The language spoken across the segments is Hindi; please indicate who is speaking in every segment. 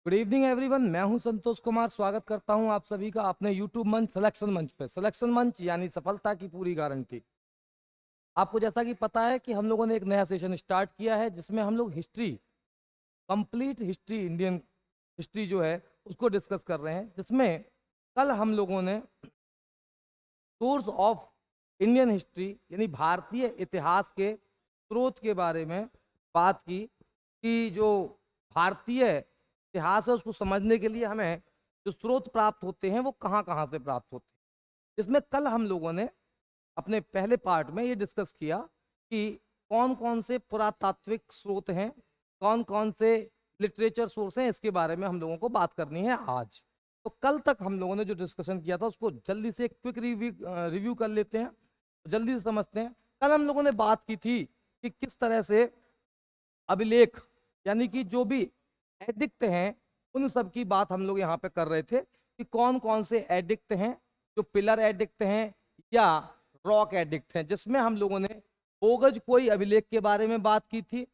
Speaker 1: Good evening everyone. मैं हूं संतोष कुमार। स्वागत करता हूं आप सभी का अपने यूट्यूब मंच सिलेक्शन मंच पे। सिलेक्शन मंच यानी सफलता की पूरी गारंटी। आपको जैसा कि पता है कि हम लोगों ने एक नया सेशन स्टार्ट किया है जिसमें हम लोग history, complete history, Indian history जो है उसको डिस्कस कर रहे हैं। जिसमें कल हम लोगों ने सोर्स ऑफ इंडियन हिस्ट्री यानी भारतीय इतिहास के स्रोत के बारे में बात की कि जो भारतीय इतिहास है उसको समझने के लिए हमें जो स्रोत प्राप्त होते हैं वो कहाँ कहाँ से प्राप्त होते हैं। इसमें कल हम लोगों ने अपने पहले पार्ट में ये डिस्कस किया कि कौन कौन से पुरातात्विक स्रोत हैं, कौन कौन से लिटरेचर सोर्स हैं, इसके बारे में हम लोगों को बात करनी है आज। तो कल तक हम लोगों ने जो डिस्कशन किया था उसको जल्दी से एक क्विक रिव्यू कर लेते हैं, जल्दी से समझते हैं। कल हम लोगों ने बात की थी कि किस तरह से अभिलेख यानी कि जो भी एडिक्ट हैं उन सब की बात हम लोग यहाँ पे कर रहे थे कि कौन कौन से एडिक्ट हैं, जो पिलर एडिक्ट हैं या रॉक एडिक्ट हैं। जिसमें हम लोगों ने बोगज कोई अभिलेख के बारे में बात की थी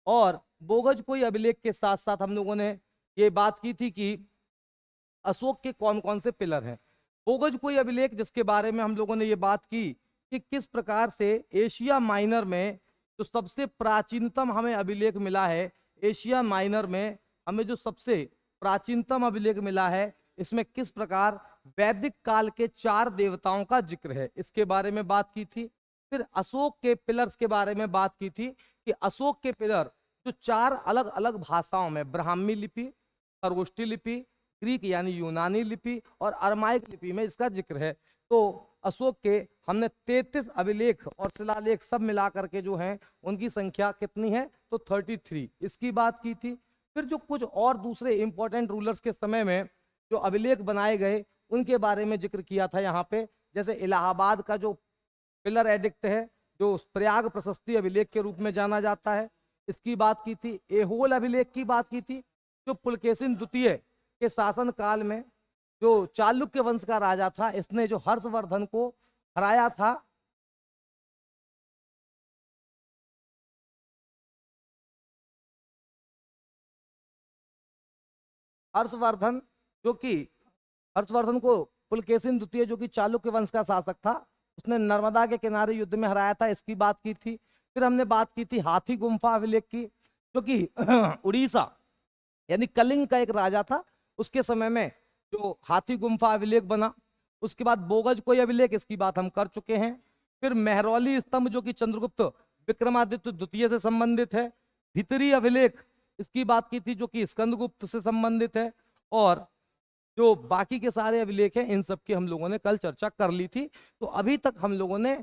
Speaker 1: और बोगज कोई अभिलेख के साथ साथ हम लोगों ने ये बात की थी कि अशोक के कौन कौन से पिलर हैं। बोगज कोई अभिलेख जिसके बारे में हम लोगों ने ये बात की कि किस प्रकार से एशिया माइनर में जो सबसे प्राचीनतम हमें अभिलेख मिला है, एशिया माइनर में हमें जो सबसे प्राचीनतम अभिलेख मिला है, इसमें किस प्रकार वैदिक काल के 4 देवताओं का जिक्र है, इसके बारे में बात की थी। फिर अशोक के पिलर्स के बारे में बात की थी कि अशोक के पिलर जो 4 अलग अलग भाषाओं में, ब्राह्मी लिपि, खरगोष्ठी लिपि, ग्रीक यानी यूनानी लिपि और अरमाइक लिपि में इसका जिक्र है। तो अशोक के हमने 33 अभिलेख और शिलालेख सब मिला करके जो हैं उनकी संख्या कितनी है, तो 33, इसकी बात की थी। फिर जो कुछ और दूसरे इंपॉर्टेंट रूलर्स के समय में जो अभिलेख बनाए गए उनके बारे में जिक्र किया था यहाँ पे। जैसे इलाहाबाद का जो पिलर एडिक्ट है जो प्रयाग प्रशस्ति अभिलेख के रूप में जाना जाता है, इसकी बात की थी। एहोल अभिलेख की बात की थी जो पुलकेशिन द्वितीय के शासन काल में जो चालुक्य वंश का राजा था, इसने जो हर्षवर्धन को हराया था। हर्षवर्धन जो कि हर्षवर्धन को पुलकेशिन द्वितीय जो कि चालुक्य वंश का शासक था, उसने नर्मदा के किनारे युद्ध में हराया था, इसकी बात की थी। फिर हमने बात की थी हाथी गुम्फा अभिलेख की जो कि उड़ीसा यानी कलिंग का एक राजा था, उसके समय में जो हाथी गुम्फा अभिलेख बना। उसके बाद बोगज कोई अभिलेख, इसकी बात हम कर चुके हैं। फिर मेहरौली स्तंभ जो कि चंद्रगुप्त विक्रमादित्य द्वितीय से संबंधित है। भितरी अभिलेख, इसकी बात की थी जो कि स्कंदगुप्त से संबंधित है। और जो बाकी के सारे अभिलेख हैं इन सब की हम लोगों ने कल चर्चा कर ली थी। तो अभी तक हम लोगों ने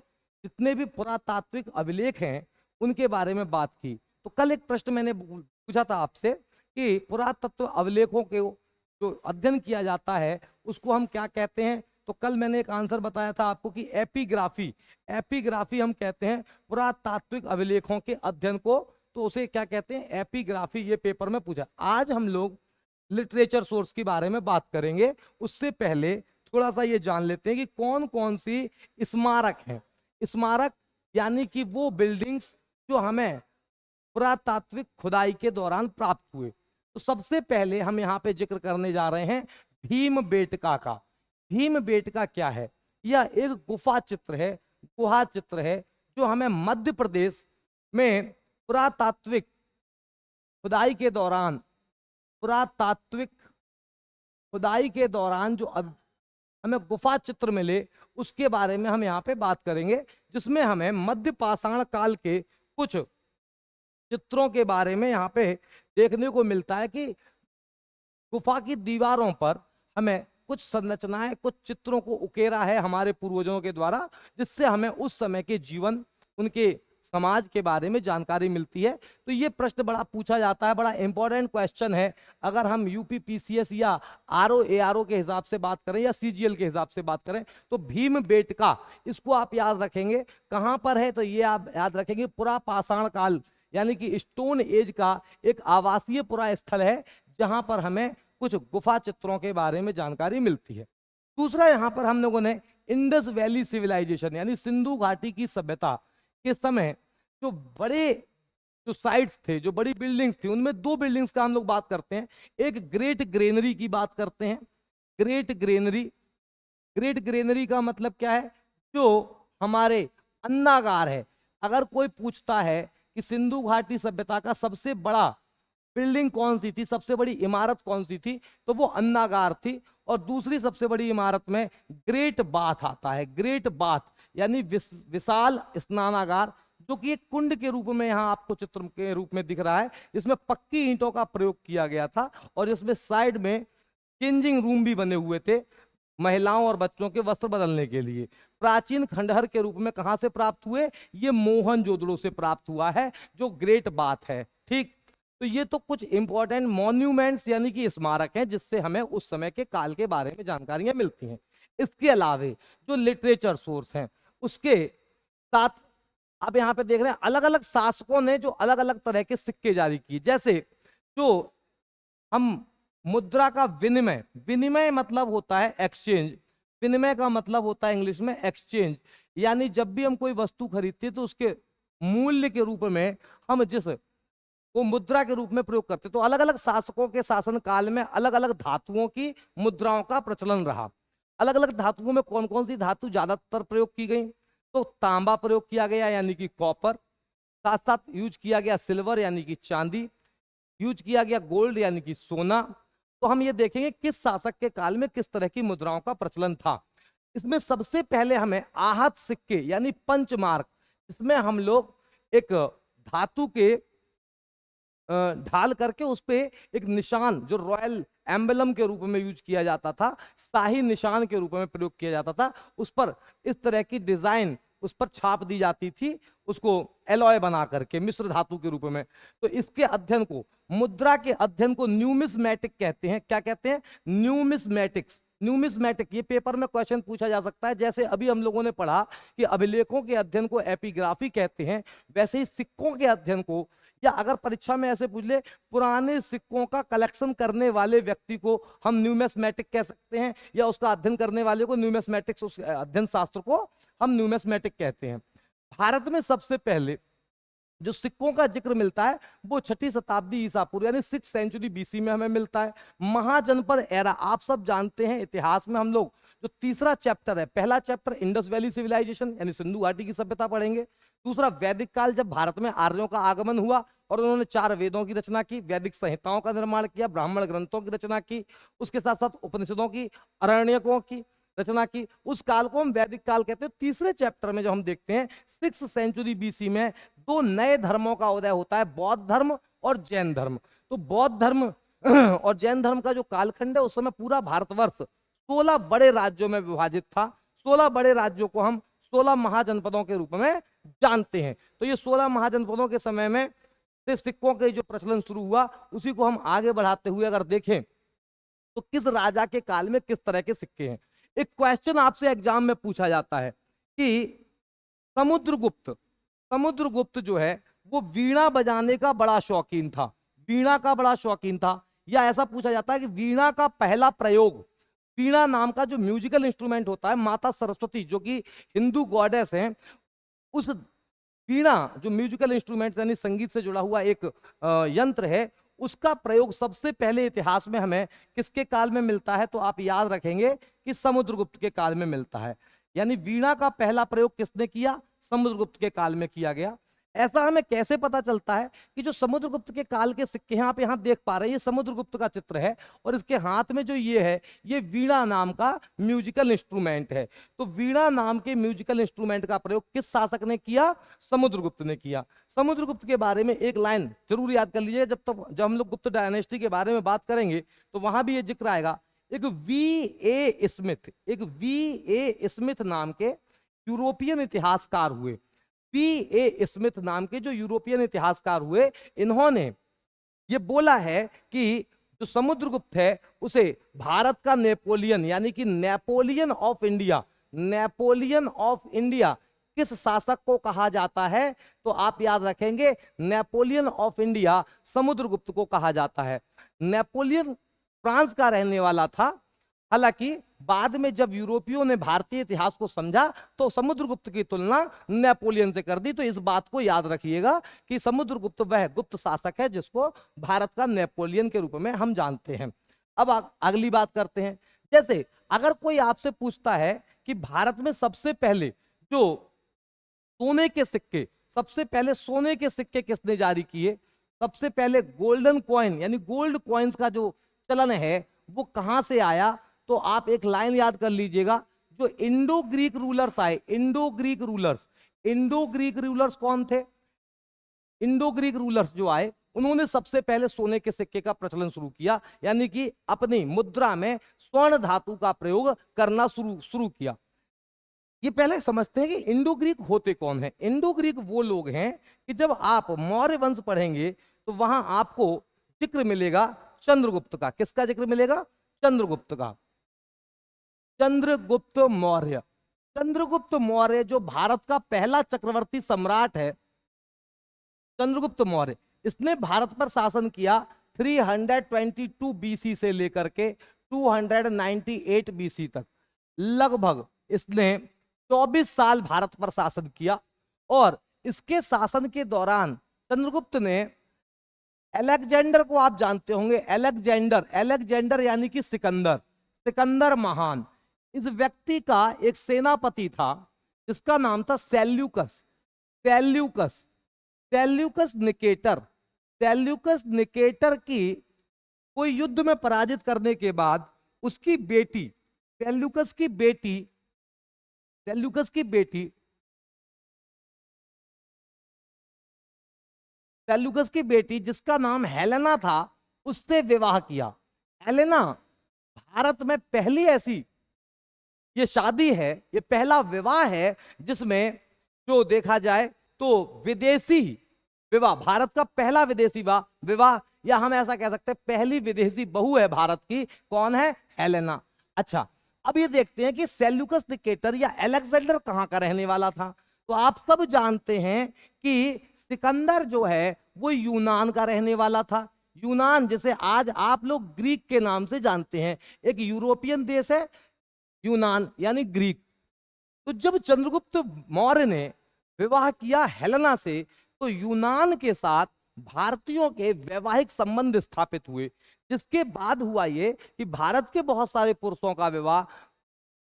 Speaker 1: जितने भी पुरातात्विक अभिलेख हैं उनके बारे में बात की। तो कल एक प्रश्न मैंने पूछा था आपसे कि पुरातत्व अभिलेखों के जो अध्ययन किया जाता है उसको हम क्या कहते हैं। तो कल मैंने एक आंसर बताया था आपको कि एपिग्राफी, एपिग्राफी हम कहते हैं पुरातात्विक अभिलेखों के अध्ययन को। तो उसे क्या कहते हैं, एपिग्राफी। ये पेपर में पूछा। आज हम लोग लिटरेचर सोर्स के बारे में बात करेंगे। उससे पहले थोड़ा सा ये जान लेते हैं कि कौन कौन सी स्मारक हैं। स्मारक यानी कि वो बिल्डिंग्स जो हमें पुरातात्विक खुदाई के दौरान प्राप्त हुए। तो सबसे पहले हम यहाँ पे जिक्र करने जा रहे हैं भीम बेटका का। भीम बेटका क्या है? यह एक गुफा चित्र है, गुहा चित्र है जो हमें मध्य प्रदेश में पुरातात्विक खुदाई के दौरान, पुरातात्विक खुदाई के दौरान जो अब हमें गुफा चित्र मिले उसके बारे में हम यहाँ पे बात करेंगे। जिसमें हमें मध्य पाषाण काल के कुछ चित्रों के बारे में यहाँ पे देखने को मिलता है कि गुफा की दीवारों पर हमें कुछ संरचनाएं, कुछ चित्रों को उकेरा है हमारे पूर्वजों के द्वारा, जिससे हमें उस समय के जीवन, उनके समाज के बारे में जानकारी मिलती है। तो ये प्रश्न बड़ा पूछा जाता है, बड़ा इंपॉर्टेंट क्वेश्चन है। अगर हम यूपी पीसीएस या आरओ एआरओ के हिसाब से बात करें या सीजीएल के हिसाब से बात करें तो भीम बेटका, इसको आप याद रखेंगे। कहाँ पर है तो ये आप याद रखेंगे पुरा पाषाण काल यानी कि स्टोन एज का एक आवासीय पुरा स्थल है जहां पर हमें कुछ गुफा चित्रों के बारे में जानकारी मिलती है। दूसरा, यहाँ पर हम लोगों ने इंडस वैली सिविलाइजेशन यानी सिंधु घाटी की सभ्यता के समय जो बड़े जो साइट्स थे, जो बड़ी बिल्डिंग्स थी, उनमें दो बिल्डिंग्स का हम लोग बात करते हैं। एक ग्रेट ग्रेनरी की बात करते हैं। ग्रेट ग्रेनरी, ग्रेट ग्रेनरी का मतलब क्या है? जो हमारे अन्नागार है। अगर कोई पूछता है कि सिंधु घाटी सभ्यता का सबसे बड़ा बिल्डिंग कौन सी थी, सबसे बड़ी इमारत कौन सी थी, तो वो अन्नागार थी। और दूसरी सबसे बड़ी इमारत में ग्रेट बाथ आता है। ग्रेट बाथ यानी विशाल स्नानागार, जो कि एक कुंड के रूप में यहाँ आपको चित्र के रूप में दिख रहा है, जिसमें पक्की ईंटों का प्रयोग किया गया था और इसमें साइड में चेंजिंग रूम भी बने हुए थे महिलाओं और बच्चों के वस्त्र बदलने के लिए। प्राचीन खंडहर के रूप में कहां से प्राप्त हुए? ये मोहनजोदड़ो से प्राप्त हुआ है, जो ग्रेट बाथ है। ठीक, तो ये तो कुछ इंपॉर्टेंट मॉन्यूमेंट्स यानी कि स्मारक हैं, जिससे हमें उस समय के काल के बारे में जानकारियां मिलती हैं। इसके अलावे जो लिटरेचर सोर्स हैं, उसके साथ आप यहाँ पे देख रहे हैं अलग अलग शासकों ने जो अलग अलग तरह के सिक्के जारी किए। जैसे जो हम मुद्रा का विनिमय, विनिमय मतलब होता है एक्सचेंज, विनिमय का मतलब होता है इंग्लिश में एक्सचेंज, यानी जब भी हम कोई वस्तु खरीदते हैं तो उसके मूल्य के रूप में हम जिस वो मुद्रा के रूप में प्रयोग करते, तो अलग अलग शासकों के शासन काल में अलग अलग धातुओं की मुद्राओं का प्रचलन रहा। अलग अलग धातुओं में कौन कौन सी धातु ज्यादातर प्रयोग की गई? तो तांबा प्रयोग किया गया यानी कि कॉपर, साथ साथ यूज किया गया सिल्वर यानी कि चांदी, यूज किया गया गोल्ड यानी कि सोना। तो हम ये देखेंगे किस शासक के काल में किस तरह की मुद्राओं का प्रचलन था। इसमें सबसे पहले हमें आहत सिक्के यानी पंचमार्क, इसमें हम लोग एक धातु के ढाल करके उस पे एक निशान जो रॉयल एम्बलम के रूप में यूज किया जाता था, शाही निशान के रूप में प्रयोग किया जाता था, उस पर इस तरह की डिजाइन उस पर छाप दी जाती थी, उसको एलॉय बना करके मिश्र धातु के रूप में। तो इसके अध्ययन को, मुद्रा के अध्ययन को न्यूमिस्मेटिक कहते हैं। क्या कहते हैं? न्यूमिस्मेटिक्स। न्यूमिस्मेटिक, ये पेपर में क्वेश्चन पूछा जा सकता है। जैसे अभी हम लोगों ने पढ़ा कि अभिलेखों के अध्ययन को एपिग्राफी कहते हैं, वैसे ही सिक्कों के अध्ययन को, या अगर परीक्षा में ऐसे पूछ ले पुराने सिक्कों का कलेक्शन करने वाले व्यक्ति को हम न्यूमिस्मेटिक कह सकते हैं, या उसका अध्ययन करने वाले को न्यूमिस्मेटिक्स, उस अध्ययन शास्त्र को हम न्यूमिस्मेटिक कहते हैं। भारत में सबसे पहले जो सिक्कों का जिक्र मिलता है वो 6ठी शताब्दी ईसा पूर्व यानी 6th सेंचुरी बीसी में हमें मिलता है। महाजनपद एरा, आप सब जानते हैं इतिहास में हम लोग जो तीसरा चैप्टर है, पहला चैप्टर इंडस वैली सिविलाइजेशन यानी सिंधु घाटी की सभ्यता पढ़ेंगे। दूसरा वैदिक काल, जब भारत में आर्यों का आगमन हुआ और उन्होंने 4 वेदों की रचना की, वैदिक संहिताओं का निर्माण किया, ब्राह्मण ग्रंथों की रचना की, उसके साथ साथ उपनिषदों की, अरण्यकों की रचना की, उस काल को हम वैदिक काल कहते हैं। तीसरे चैप्टर में जो हम देखते हैं 6th सेंचुरी बीसी में 2 नए धर्मों का उदय होता है, बौद्ध धर्म और जैन धर्म। तो बौद्ध धर्म और जैन धर्म का जो कालखंड है, उस समय पूरा भारतवर्ष 16 बड़े राज्यों में विभाजित था। 16 बड़े राज्यों को हम 16 महाजनपदों के रूप में जानते हैं। तो ये 16 महाजनपदों के समय में से सिक्कों के जो प्रचलन शुरू हुआ, उसी को हम आगे बढ़ाते हुए अगर देखें तो किस राजा के काल में किस तरह के सिक्के हैं। एक क्वेश्चन आपसे एग्जाम में पूछा जाता है कि समुद्रगुप्त, समुद्रगुप्त जो है वो वीणा बजाने का बड़ा शौकीन था, वीणा का बड़ा शौकीन था, या ऐसा पूछा जाता है कि वीणा का पहला प्रयोग, वीणा नाम का जो म्यूजिकल इंस्ट्रूमेंट होता है, माता सरस्वती जो कि हिंदू गॉडेस हैं, उस वीणा जो म्यूजिकल इंस्ट्रूमेंट यानी संगीत से जुड़ा हुआ एक यंत्र है, उसका प्रयोग सबसे पहले इतिहास में हमें किसके काल में मिलता है? तो आप याद रखेंगे कि समुद्रगुप्त के काल में मिलता है। यानी वीणा का पहला प्रयोग किसने किया? समुद्रगुप्त के काल में किया गया। ऐसा हमें कैसे पता चलता है कि जो समुद्रगुप्त के काल के सिक्के हैं, आप यहाँ देख पा रहे हैं, ये समुद्रगुप्त का चित्र है और इसके हाथ में जो ये है, ये वीणा नाम का म्यूजिकल इंस्ट्रूमेंट है। तो वीणा नाम के म्यूजिकल इंस्ट्रूमेंट का प्रयोग किस शासक ने किया? समुद्रगुप्त ने किया। समुद्रगुप्त के बारे में एक लाइन जरूर याद कर लीजिए, जब हम लोग गुप्त डायनेस्टी के बारे में बात करेंगे तो वहां भी ये जिक्र आएगा। एक वी.ए. स्मिथ, एक वी.ए. स्मिथ नाम के यूरोपियन इतिहासकार हुए। वी.ए. स्मिथ नाम के जो यूरोपियन इतिहासकार हुए, इन्होंने ये बोला है कि जो समुद्रगुप्त है उसे भारत का नेपोलियन यानी कि Napoleon of India, Napoleon of India किस शासक को कहा जाता है? तो आप याद रखेंगे नेपोलियन ऑफ इंडिया समुद्रगुप्त को कहा जाता है। नेपोलियन फ्रांस का रहने वाला था हालांकि बाद में जब यूरोपियों ने भारतीय इतिहास को समझा तो समुद्रगुप्त की तुलना नेपोलियन से कर दी। तो इस बात को याद रखिएगा कि समुद्रगुप्त वह गुप्त शासक है जिसको भारत का नेपोलियन के रूप में हम जानते हैं। अब अगली बात करते हैं। जैसे अगर कोई आपसे पूछता है कि भारत में सबसे पहले जो सोने के सिक्के, सबसे पहले सोने के सिक्के किसने जारी किए, सबसे पहले गोल्डन कॉइन यानी गोल्ड कॉइन्स का जो चलन है वो कहां से आया, तो आप एक लाइन याद कर लीजिएगा। जो इंडो ग्रीक रूलर्स आए, Indo Greek rulers, Indo Greek rulers कौन थे, इंडो ग्रीक रूलर्स जो आए उन्होंने सबसे पहले सोने के सिक्के का प्रचलन शुरू किया, यानी कि अपनी मुद्रा में स्वर्ण धातु का प्रयोग करना शुरू किया। ये पहले समझते हैं कि इंडो ग्रीक होते कौन है। इंडो ग्रीक वो लोग हैं कि जब आप मौर्य वंश पढ़ेंगे तो वहां आपको जिक्र मिलेगा चंद्रगुप्त का। किसका जिक्र मिलेगा, चंद्रगुप्त का। चंद्रगुप्त मौर्य, चंद्रगुप्त मौर्य जो भारत का पहला चक्रवर्ती सम्राट है, चंद्रगुप्त मौर्य, इसने भारत पर शासन किया 322 बीसी से लेकर के 298 बीसी तक। लगभग इसने 24 साल भारत पर शासन किया। और इसके शासन के दौरान चंद्रगुप्त ने अलेक्जेंडर को आप जानते होंगे, अलेक्जेंडर, अलेक्जेंडर यानी कि सिकंदर, सिकंदर महान, इस व्यक्ति का एक सेनापति था जिसका नाम था Seleucus, Seleucus, Seleucus Nicator. Seleucus Nicator की कोई युद्ध में पराजित करने के बाद उसकी बेटी, सेल्यूकस की बेटी, सेल्यूकस की बेटी, सेल्यूकस की बेटी जिसका नाम हेलेना था, उससे विवाह किया। हेलेना भारत में पहली ऐसी ये शादी है, ये पहला विवाह है जिसमें जो देखा जाए तो विदेशी विवाह, भारत का पहला विदेशी विवाह, या हम ऐसा कह सकते हैं पहली विदेशी बहू है भारत की, कौन है, हेलेना। अच्छा, अब ये देखते हैं कि सेल्यूकस निकेटर या अलेक्जेंडर कहां का रहने वाला था। तो आप सब जानते हैं कि सिकंदर जो है वो यूनान का रहने वाला था। यूनान जिसे आज आप लोग ग्रीक के नाम से जानते हैं, एक यूरोपियन देश है यूनान यानी ग्रीक। तो जब चंद्रगुप्त मौर्य ने विवाह किया हेलेना से तो यूनान के साथ भारतीयों के वैवाहिक संबंध स्थापित हुए, जिसके बाद हुआ ये कि भारत के बहुत सारे पुरुषों का विवाह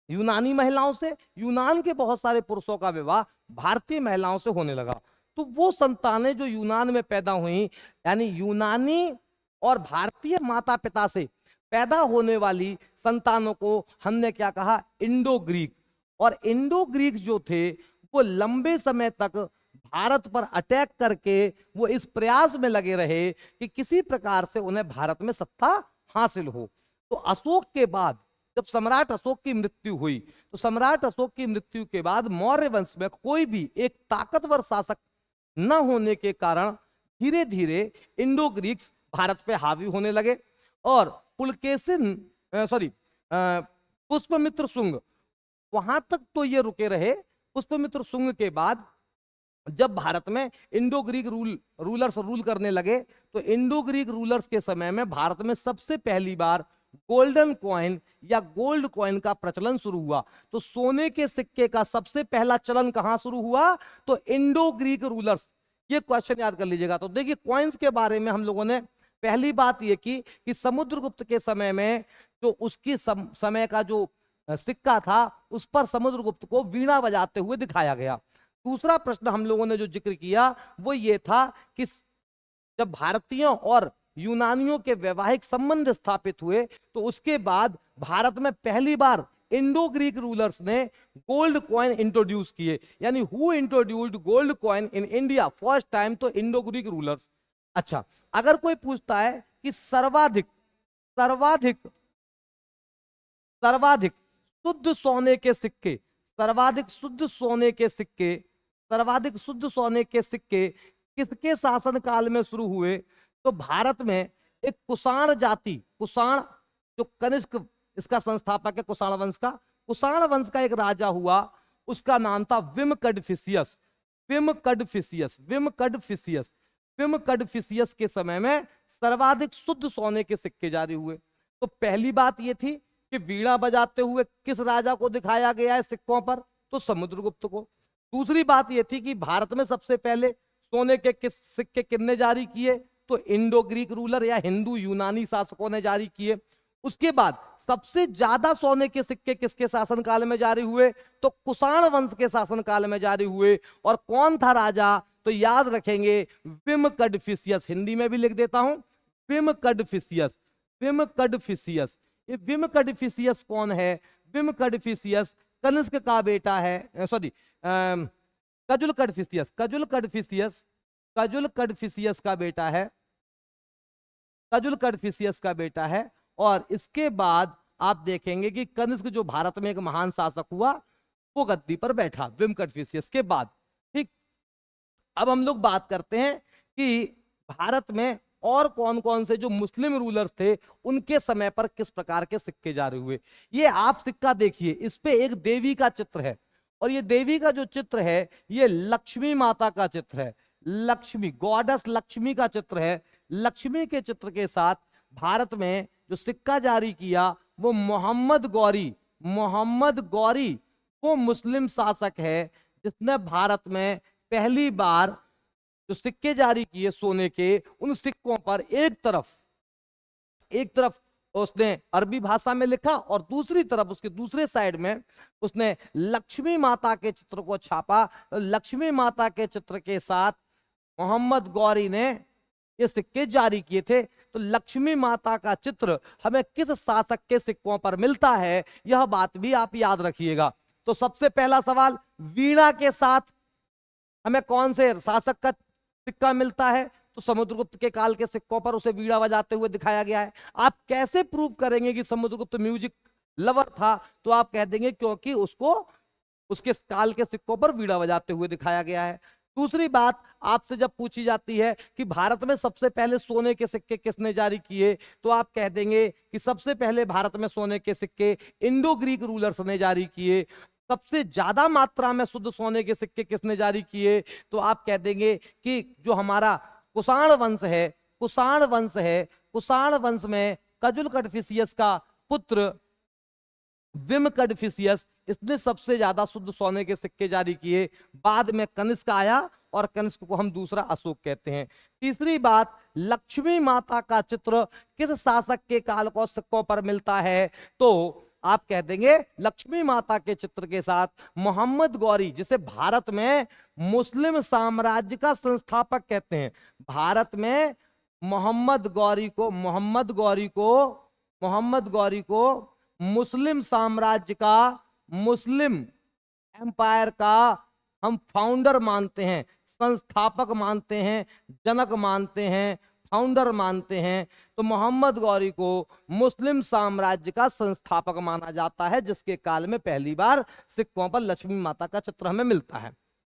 Speaker 1: यूनानी महिलाओं से, यूनान के बहुत सारे पुरुषों का विवाह भारतीय महिलाओं से होने लगा। तो वो संतानें जो यूनान में पैदा हुई, यानी यूनानी और भारतीय माता पिता से पैदा होने वाली संतानों को हमने क्या कहा, इंडो ग्रीक। और इंडो ग्रीक जो थे वो लंबे समय तक भारत पर अटैक करके वो इस प्रयास में लगे रहे कि किसी प्रकार से उन्हें भारत में सत्ता हासिल हो। तो अशोक के बाद जब सम्राट अशोक की मृत्यु हुई तो सम्राट अशोक की मृत्यु के बाद मौर्य वंश में कोई भी एक ताकतवर शासक न होने के कारण धीरे धीरे इंडो ग्रीक्स भारत पे हावी होने लगे। और पुलकेशिन पुष्पमित्र शुंग वहां तक तो ये रुके रहे। पुष्पमित्र शुंग के बाद जब भारत में इंडो ग्रीक रूलर्स रूल करने लगे तो इंडो ग्रीक रूलर्स के समय में भारत में सबसे पहली बार गोल्डन कॉइन या गोल्ड कॉइन का प्रचलन शुरू हुआ। तो सोने के सिक्के का सबसे पहला चलन कहां शुरू हुआ, तो इंडो ग्रीक रूलर्स। ये क्वेश्चन याद कर लीजिएगा। तो देखिए कॉइन्स के बारे में हम लोगों ने पहली बात ये की कि समुद्रगुप्त के समय में जो उसकी समय का जो सिक्का था उस पर समुद्रगुप्त को वीणा बजाते हुए दिखाया गया। दूसरा प्रश्न हम लोगों ने जो जिक्र किया वो ये था कि जब भारतीयों और यूनानियों के वैवाहिक संबंध स्थापित हुए तो उसके बाद भारत में पहली बार इंडो ग्रीक रूलर्स ने गोल्ड कॉइन इंट्रोड्यूस किए। यानी who introduced gold coin in India first time, तो इंडो ग्रीक रूलर्स। अच्छा, अगर कोई पूछता है कि सर्वाधिक सर्वाधिक सर्वाधिक शुद्ध सोने के सिक्के, सर्वाधिक शुद्ध सोने के सिक्के, सर्वाधिक शुद्ध सोने के सिक्के किसके शासनकाल में शुरू हुए, तो भारत में एक कुषाण जाति, कुषाण जो कनिष्क इसका संस्थापक है कुषाण वंश का, कुषाण वंश का एक राजा हुआ, उसका नाम था विमकडफिसियस। विमकडफिसियस, विमकडफिसियस, विमकडफिसियस के समय में सर्वाधिक शुद्ध सोने के सिक्के जारी हुए। तो पहली बात यह थी कि वीणा बजाते हुए किस राजा को दिखाया गया है सिक्कों पर, तो समुद्रगुप्त को। दूसरी बात यह थी कि भारत में सबसे पहले सोने के किस सिक्के किसने जारी किए, तो इंडो ग्रीक रूलर या हिंदू यूनानी शासकों ने जारी किए। उसके बाद सबसे ज्यादा सोने के सिक्के किसके शासनकाल में जारी हुए, तो कुषाण वंश के शासनकाल में जारी हुए। और कौन था राजा, तो याद रखेंगे विम कडफिसियस, हिंदी में भी लिख देता हूं विम कडफिसियस। विम कडफिसियस, ये विम कडफिसियस कौन है, विम कडफिसियस कनिष्क का बेटा है, सॉरी कजुल कडफिसियस, कजुल कडफिसियस, कजुल कडफिसियस का बेटा है, कजुल कडफिसियस का बेटा है। और इसके बाद आप देखेंगे कि कनिष्क जो भारत में एक महान शासक हुआ, वो गद्दी पर बैठा विम कडफिसियस के बाद। ठीक, अब हम लोग बात करते हैं कि भारत में और कौन कौन से जो मुस्लिम रूलर्स थे उनके समय पर किस प्रकार के सिक्के जारी हुए। ये आप सिक्का देखिए, इस पे एक देवी का चित्र है, और ये देवी का जो चित्र है ये लक्ष्मी माता का चित्र है, लक्ष्मी गॉडेस लक्ष्मी का चित्र है। लक्ष्मी के चित्र के साथ भारत में जो सिक्का जारी किया वो मोहम्मद गौरी, मोहम्मद गौरी वो मुस्लिम शासक है जिसने भारत में पहली बार जो सिक्के जारी किए सोने के, उन सिक्कों पर एक तरफ उसने अरबी भाषा में लिखा और दूसरी तरफ उसके दूसरे साइड में उसने लक्ष्मी माता के चित्र को छापा। लक्ष्मी माता के चित्र के साथ मोहम्मद गौरी ने ये सिक्के जारी किए थे। तो लक्ष्मी माता का चित्र हमें किस शासक के सिक्कों पर मिलता है, यह बात भी आप याद रखिएगा। तो सबसे पहला सवाल, वीणा के साथ हमें कौन से शासक का सिक्का मिलता है, तो समुद्रगुप्त के काल के सिक्कों पर उसे वीणा बजाते हुए दिखाया गया है। आप कैसे प्रूव करेंगे कि समुद्रगुप्त म्यूजिक लवर था, तो आप कह देंगे क्योंकि उसको उसके काल के सिक्कों पर वीणा बजाते हुए दिखाया गया है। दूसरी बात आपसे जब पूछी जाती है कि भारत में सबसे पहले सोने के सिक्के किसने जारी किए, तो आप कह देंगे कि सबसे पहले भारत में सोने के सिक्के इंडो ग्रीक रूलर्स ने जारी किए। सबसे ज्यादा मात्रा में शुद्ध सोने के सिक्के किसने जारी किए, तो आप कह देंगे कि जो हमारा कुषाण वंश है, कुषाण वंश है, कुषाण वंश में कजुल कडफिसियस का पुत्र विम कडफिसियस, इसने सबसे ज्यादा शुद्ध सोने के सिक्के जारी किए। बाद में कनिष्क आया और कनिष्क को हम दूसरा अशोक कहते हैं। तीसरी बात, लक्ष्मी माता का चित्र किस शासक के काल को सिक्कों पर मिलता है, तो आप कह देंगे लक्ष्मी माता के चित्र के साथ मोहम्मद गौरी, जिसे भारत में मुस्लिम साम्राज्य का संस्थापक कहते हैं। भारत में मोहम्मद गौरी को मुस्लिम साम्राज्य का, मुस्लिम एम्पायर का हम फाउंडर मानते हैं, संस्थापक मानते हैं, जनक मानते हैं, फाउंडर मानते हैं। तो मोहम्मद गौरी को मुस्लिम साम्राज्य का संस्थापक माना जाता है, जिसके काल में पहली बार सिक्कों पर लक्ष्मी माता का चित्र हमें मिलता है।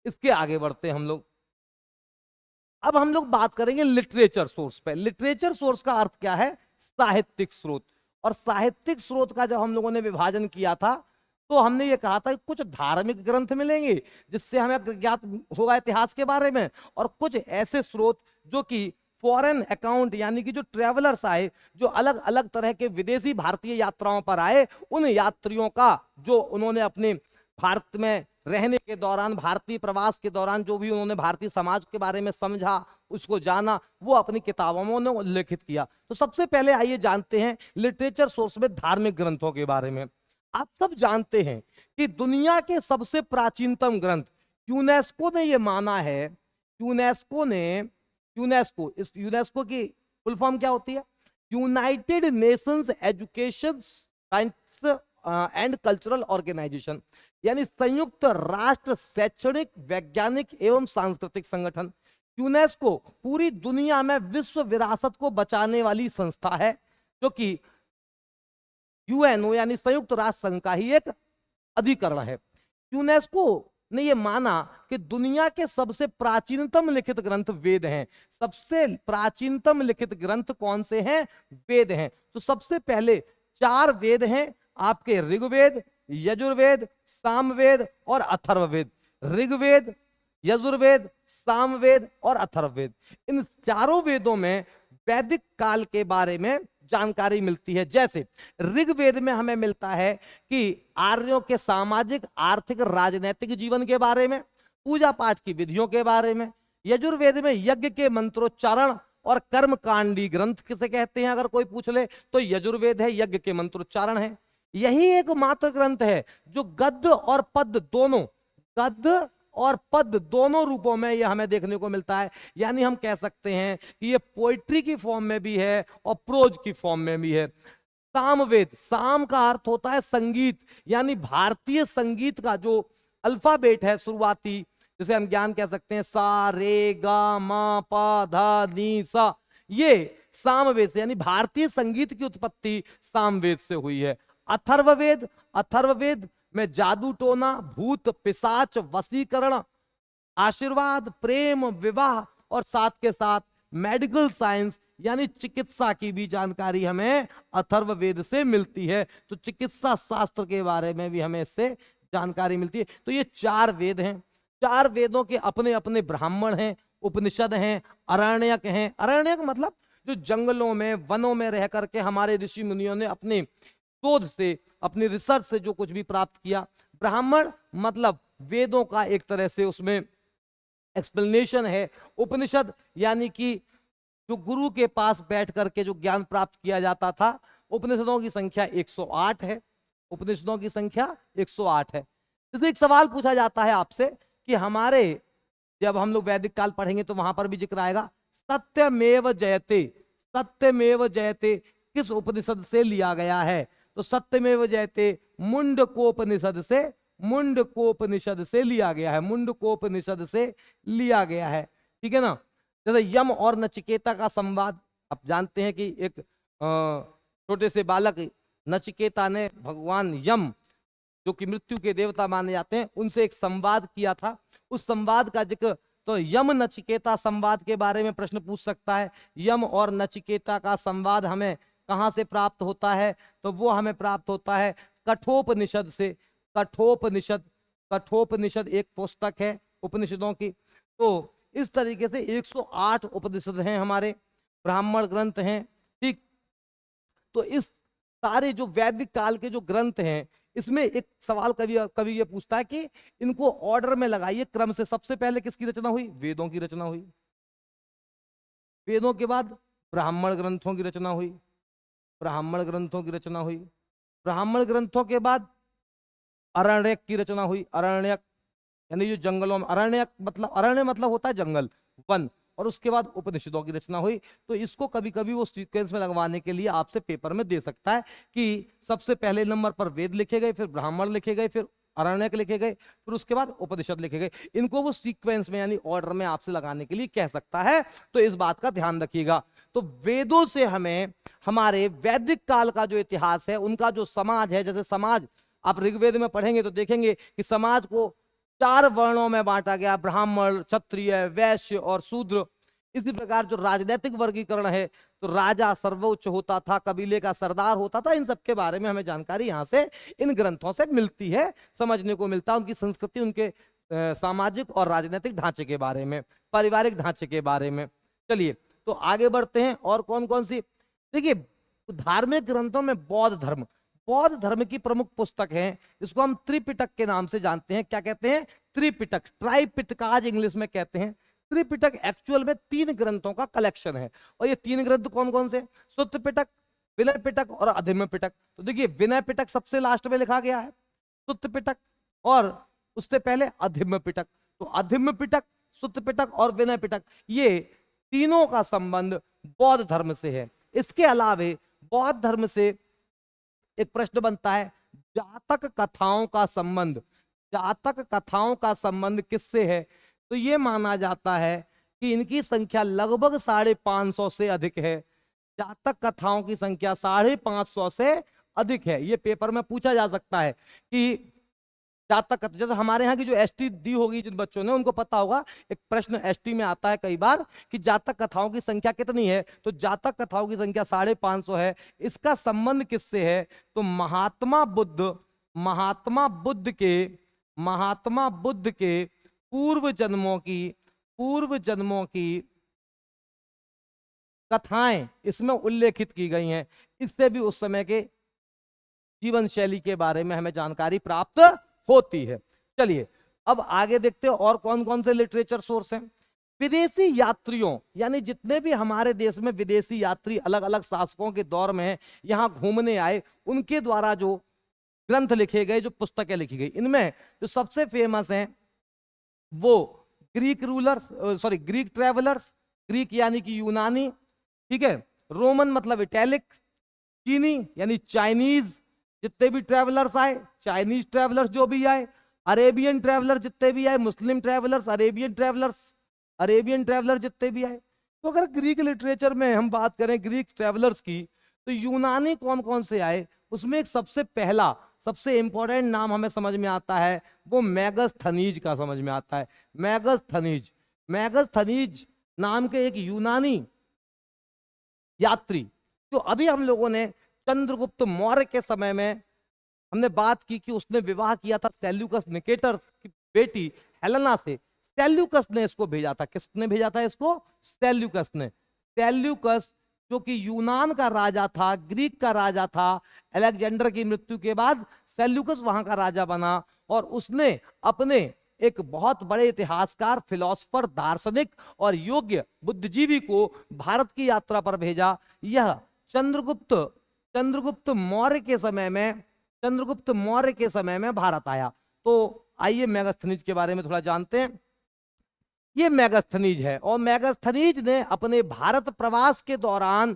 Speaker 1: इसके आगे बढ़ते हैं हम लोग। अब हम लोग बात करेंगे लिटरेचर सोर्स पे। लिटरेचर सोर्स का अर्थ क्या है, साहित्यिक स्रोत। और साहित्यिक स्रोत का जब हम लोगों ने विभाजन किया था, तो हमने ये कहा था कि कुछ धार्मिक ग्रंथ मिलेंगे जिससे हमें ज्ञात होगा इतिहास के बारे में, और कुछ ऐसे स्रोत जो कि फॉरेन अकाउंट, यानी कि जो ट्रेवलर्स आए, जो अलग अलग तरह के विदेशी भारतीय यात्राओं पर आए, उन यात्रियों का जो उन्होंने अपने भारत में रहने के दौरान, भारतीय प्रवास के दौरान जो भी उन्होंने भारतीय समाज के बारे में समझा, उसको जाना, वो अपनी किताबों में उन्होंने उल्लेखित किया। तो सबसे पहले आइए जानते हैं लिटरेचर सोर्स में धार्मिक ग्रंथों के बारे में। आप सब जानते हैं कि दुनिया के सबसे प्राचीनतम ग्रंथ, यूनेस्को ने ये माना है, यूनेस्को की फुल फॉर्म क्या होती है, United Nations Education Science and Cultural Organisation, यानी संयुक्त राष्ट्र शैक्षणिक, वैज्ञानिक एवं सांस्कृतिक संगठन। यूनेस्को पूरी दुनिया में विश्व विरासत को बचाने वाली संस्था है, जो कि यूएनओ यानी संयुक्त राष्ट्र संघ का ही एक अधिकरण है। यूनेस्को ने यह माना कि दुनिया के सबसे प्राचीनतम लिखित ग्रंथ वेद हैं। सबसे प्राचीनतम लिखित ग्रंथ कौन से हैं, वेद हैं। तो सबसे पहले 4 वेद हैं आपके, ऋग्वेद, यजुर्वेद, सामवेद और अथर्ववेद। ऋग्वेद, यजुर्वेद, सामवेद और अथर्ववेद, इन चारों वेदों में वैदिक काल के बारे में
Speaker 2: जानकारी मिलती है। जैसे ऋग्वेद में हमें मिलता है कि आर्यों के सामाजिक, आर्थिक, राजनीतिक जीवन के बारे में, पूजा पाठ की विधियों के बारे में। यजुर्वेद में यज्ञ के मंत्रोच्चारण और कर्मकांडी ग्रंथ किसे कहते हैं अगर कोई पूछ ले तो यजुर्वेद है, यज्ञ के मंत्रोच्चारण है। यही एकमात्र ग्रंथ है जो गद्य और पद्य दोनों, गद्य और पद्य दोनों रूपों में यह हमें देखने को मिलता है। यानी हम कह सकते हैं कि ये पोइट्री की फॉर्म में भी है और प्रोज की फॉर्म में भी है। सामवेद, साम का अर्थ होता है संगीत, यानी भारतीय संगीत का जो अल्फाबेट है शुरुआती, जिसे हम ज्ञान कह सकते हैं, सा रे गा मा पा धा नी सा, ये सामवेद से, यानी भारतीय संगीत की उत्पत्ति सामवेद से हुई है। अथर्ववेद, अथर्ववेद में जादू टोना, भूत पिशाच, वशीकरण, आशीर्वाद, प्रेम, विवाह और साथ के साथ मेडिकल साइंस यानी चिकित्सा की भी जानकारी हमें अथर्ववेद से मिलती है। तो चिकित्सा शास्त्र के बारे में भी हमें इससे जानकारी मिलती है। तो ये 4 वेद हैं। 4 वेदों के अपने अपने ब्राह्मण हैं, उपनिषद हैं, अरण्यक हैं। अरण्यक मतलब जो जंगलों में, वनों में रह करके हमारे ऋषि मुनियों ने अपने शोध से, अपनी रिसर्च से जो कुछ भी प्राप्त किया। ब्राह्मण मतलब वेदों का एक तरह से उसमें एक्सप्लेनेशन है। उपनिषद यानी कि जो गुरु के पास बैठ करके जो ज्ञान प्राप्त किया जाता था। उपनिषदों की संख्या 108 है। उपनिषदों की संख्या 108 है। इसलिए एक सवाल पूछा जाता है आपसे कि हमारे, जब हम लोग वैदिक काल पढ़ेंगे तो वहां पर भी जिक्र आएगा, सत्यमेव जयते, सत्यमेव जयते किस उपनिषद से लिया गया है? तो सत्यमेव जयते मुंडकोपनिषद से, मुंडकोपनिषद से लिया गया है, मुंडकोपनिषद से लिया गया है। ठीक है ना। जैसे यम और नचिकेता का संवाद, आप जानते हैं कि एक छोटे से बालक नचिकेता ने भगवान यम, जो कि मृत्यु के देवता माने जाते हैं, उनसे एक संवाद किया था। उस संवाद का जिक्र, तो यम नचिकेता संवाद के बारे में प्रश्न पूछ सकता है। यम और नचिकेता का संवाद हमें कहां से प्राप्त होता है? तो वो हमें प्राप्त होता है कठोपनिषद से। कठोपनिषद, कठोपनिषद एक पुस्तक है उपनिषदों की। तो इस तरीके से 108 उपनिषद हैं हमारे, ब्राह्मण ग्रंथ हैं। ठीक। तो इस सारे जो वैदिक काल के जो ग्रंथ हैं, इसमें एक सवाल कवि कवि ये पूछता है कि इनको ऑर्डर में लगाइए, क्रम से। सबसे पहले किसकी रचना हुई? वेदों की रचना हुई। वेदों के बाद ब्राह्मण ग्रंथों की रचना हुई। ब्राह्मण ग्रंथों की रचना हुई। ब्राह्मण ग्रंथों के बाद अरण्यक की रचना हुई। अरण्यक यानी जो जंगलों में, अरण्यक मतलब, अरण्य मतलब होता है जंगल, वन। और उसके बाद उपनिषदों की रचना हुई। तो इसको कभी कभी वो सीक्वेंस में लगवाने के लिए आपसे पेपर में दे सकता है कि सबसे पहले नंबर पर वेद लिखे गए, फिर ब्राह्मण लिखे गए, फिर अरण्यक लिखे गए, फिर उसके बाद उपनिषद लिखे गए। इनको वो सीक्वेंस में यानी ऑर्डर में आपसे लगाने के लिए कह सकता है। तो इस बात का ध्यान रखिएगा। तो वेदों से हमें हमारे वैदिक काल का जो इतिहास है, उनका जो समाज है, जैसे समाज आप ऋग्वेद में पढ़ेंगे तो देखेंगे कि समाज को 4 वर्णों में बांटा गया, ब्राह्मण, क्षत्रिय, वैश्य और शूद्र। इसी प्रकार जो राजनीतिक वर्गीकरण है, तो राजा सर्वोच्च होता था, कबीले का सरदार होता था। इन सब के बारे में हमें जानकारी यहाँ से, इन ग्रंथों से मिलती है, समझने को मिलता है। उनकी संस्कृति, उनके सामाजिक और राजनीतिक ढांचे के बारे में, पारिवारिक ढांचे के बारे में। चलिए तो आगे बढ़ते हैं। और कौन कौन सी? देखिए, धार्मिक ग्रंथों में बौद्ध धर्म, बौद्ध धर्म की प्रमुख पुस्तक है, इसको हम त्रिपिटक के नाम से जानते हैं। क्या कहते हैं? त्रिपिटक, ट्राइपिटकाज इंग्लिश में कहते हैं। त्रिपिटक एक्चुअल में 3 ग्रंथों का कलेक्शन है। और ये 3 ग्रंथ कौन कौन से? सुत्त पिटक, विनय पिटक और अधम्य पिटक। तो देखिए, विनय पिटक सबसे लास्ट में लिखा गया है, सुत्त पिटक, और उससे पहले अधम्य पिटक। तो अधम्य पिटक, सुत्त पिटक और विनय पिटक, ये तीनों का संबंध बौद्ध धर्म से है। इसके अलावे बौद्ध धर्म से एक प्रश्न बनता है, जातक कथाओं का संबंध, जातक कथाओं का संबंध किससे है? तो ये माना जाता है कि इनकी संख्या लगभग 550 से अधिक है। जातक कथाओं की संख्या 550 से अधिक है। ये पेपर में पूछा जा सकता है कि जातक, जैसे हमारे यहाँ की जो एसटी दी होगी जिन बच्चों ने, उनको पता होगा, एक प्रश्न एसटी में आता है कई बार कि जातक कथाओं की संख्या कितनी है? तो जातक कथाओं की संख्या 550 है। इसका संबंध किससे है? तो महात्मा बुद्ध, महात्मा बुद्ध के, महात्मा बुद्ध के पूर्व जन्मों की, पूर्व जन्मों की कथाएं इसमें उल्लेखित की गई हैं। इससे भी उस समय के जीवन शैली के बारे में हमें जानकारी प्राप्त होती है। चलिए अब आगे देखते हैं और कौन कौन से लिटरेचर सोर्स हैं। विदेशी यात्रियों यानी जितने भी हमारे देश में विदेशी यात्री अलग अलग शासकों के दौर में यहाँ घूमने आए, उनके द्वारा जो ग्रंथ लिखे गए, जो पुस्तकें लिखी गई, इनमें जो सबसे फेमस हैं वो ग्रीक ग्रीक ट्रेवलर्स, ग्रीक यानी कि यूनानी, ठीक है, रोमन मतलब इटैलिक, चीनी यानी चाइनीज जितने भी ट्रेवलर्स आए, चाइनीज ट्रेवलर्स जो भी आए, अरेबियन ट्रेवलर जितने भी आए, मुस्लिम ट्रेवलर्स, अरेबियन ट्रेवलर जितने भी आए। तो अगर ग्रीक लिटरेचर में हम बात करें ग्रीक ट्रेवलर्स की, तो यूनानी कौन कौन से आए, उसमें एक सबसे पहला सबसे इंपॉर्टेंट नाम हमें समझ में आता है, वो मैगस्थनीज का समझ में आता है। मैगस्थनीज नाम के एक यूनानी यात्री, जो अभी हम लोगों ने चंद्रगुप्त मौर्य के समय में हमने बात की कि उसने विवाह किया था सेल्यूकस निकेटर की बेटी हेलेना से। सेल्यूकस ने इसको भेजा था। किसने भेजा था इसको? सेल्यूकस ने। सेल्यूकस जो कि यूनान का राजा था, ग्रीक का राजा था, अलेक्जेंडर की मृत्यु के बाद सेल्यूकस वहां का राजा बना, और उसने अपने एक बहुत बड़े इतिहासकार, फिलोसफर, दार्शनिक और योग्य बुद्धिजीवी को भारत की यात्रा पर भेजा। यह चंद्रगुप्त मौर्य के समय में भारत आया। तो आइए मैगस्थनीज के बारे में थोड़ा जानते हैं। ये मैगस्थनीज है, और मैगस्थनीज ने अपने भारत प्रवास के दौरान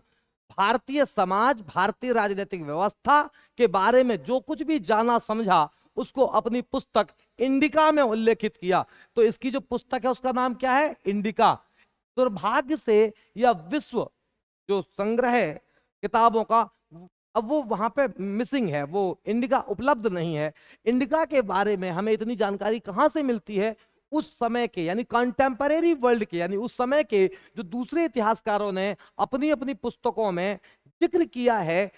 Speaker 2: भारतीय समाज, भारतीय राजनीतिक व्यवस्था के बारे में जो कुछ भी जाना समझा, उसको अपनी पुस्तक इंडिका में उल्लेखित किया। तो इसकी जो पुस्तक है उसका नाम क्या है? इंडिका। दुर्भाग्य से यह विश्व जो संग्रह है किताबों का, अब वो वहां पे मिसिंग है, वो इंडिका उपलब्ध नहीं है। इंडिका के बारे में हमें इतनी जानकारी कहां से मिलती है? उस समय के यानी कंटेम्परेरी वर्ल्ड के, यानी उस समय के जो दूसरे इतिहासकारों ने अपनी अपनी पुस्तकों में जिक्र किया है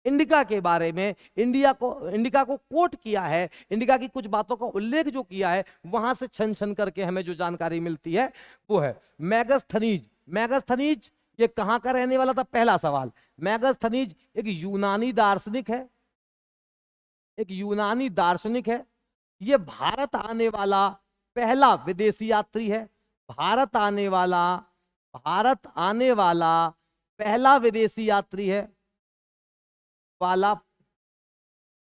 Speaker 2: इंडिका के बारे में, इंडिका को कोट किया है, इंडिका की कुछ बातों का उल्लेख जो किया है, वहां से छन छन करके हमें जो जानकारी मिलती है वो है मैगस्थनीज ये कहां का रहने वाला था? पहला सवाल। मैगस्थनीज एक यूनानी दार्शनिक है। ये भारत आने वाला पहला विदेशी यात्री है। भारत आने वाला पहला विदेशी यात्री है,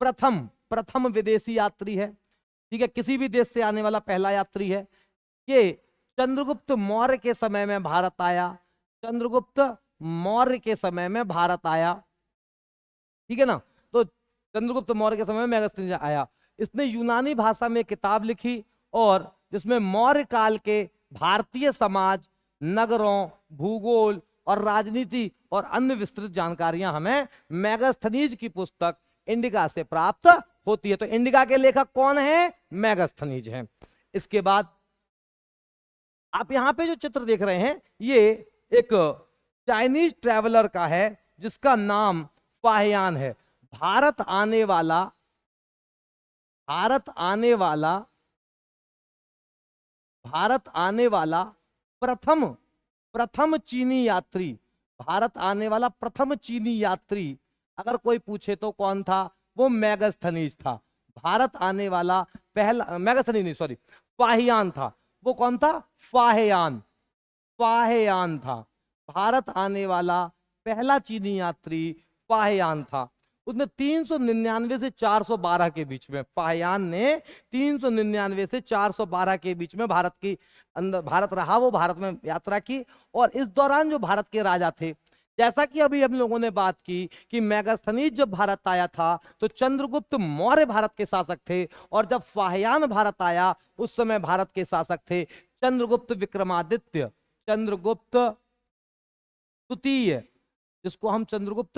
Speaker 2: प्रथम विदेशी यात्री है, ठीक है, किसी भी देश से आने वाला पहला यात्री है। ये चंद्रगुप्त मौर्य के समय में भारत आया, ठीक है ना। तो चंद्रगुप्त मौर्य के समय में मैगस्थनीज आया। इसने यूनानी भाषा में किताब लिखी, और जिसमें मौर्य काल के भारतीय समाज, नगरों, भूगोल और राजनीति और अन्य विस्तृत जानकारियां हमें मैगस्थनीज की पुस्तक इंडिका से प्राप्त होती है। तो इंडिका के लेखक कौन है? मैगस्थनीज हैं। इसके बाद आप यहां पे जो चित्र देख रहे हैं, ये एक चाइनीज ट्रैवलर का है जिसका नाम फाहियान है। भारत आने वाला प्रथम चीनी यात्री अगर कोई पूछे तो कौन था? वो मैगस्थनीज था। भारत आने वाला पहला, मैगस्थनीज नहीं सॉरी, फाहियान था। वो कौन था? फाहियान था। भारत आने वाला पहला चीनी यात्री फाहियान था। उसने 399 से 412 के बीच में, फाहियान ने 399 से 412 के बीच में भारत रहा, वो भारत में यात्रा की। और इस दौरान जो भारत के राजा थे, जैसा कि अभी हम लोगों ने बात की कि मैगस्थनीज जब भारत आया था तो चंद्रगुप्त मौर्य भारत के शासक थे, और जब फाहियान भारत आया उस समय भारत के शासक थे चंद्रगुप्त तृतीय, जिसको हम चंद्रगुप्त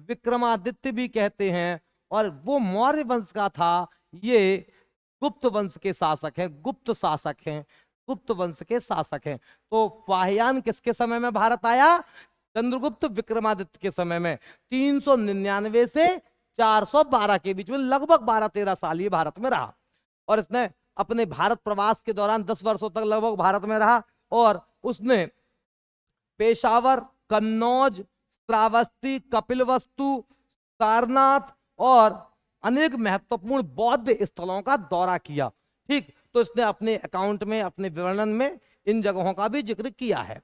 Speaker 2: विक्रमादित्य भी कहते हैं। और वो मौर्य वंश का था, ये गुप्त वंश के शासक हैं, गुप्त वंश के शासक हैं। तो फाहियान किसके समय में भारत आया? चंद्रगुप्त विक्रमादित्य के समय में। 399 से 412 के बीच में लगभग 12-13 साल ये भारत में रहा, और इसने अपने भारत प्रवास के दौरान 10 वर्षों तक लगभग भारत में रहा। और उसने पेशावर, कन्नौज, श्रावस्ती, कपिलवस्तु, सारनाथ और अनेक महत्वपूर्ण बौद्ध स्थलों का दौरा किया। ठीक, तो इसने अपने अकाउंट में, अपने विवरण में इन जगहों का भी जिक्र किया है।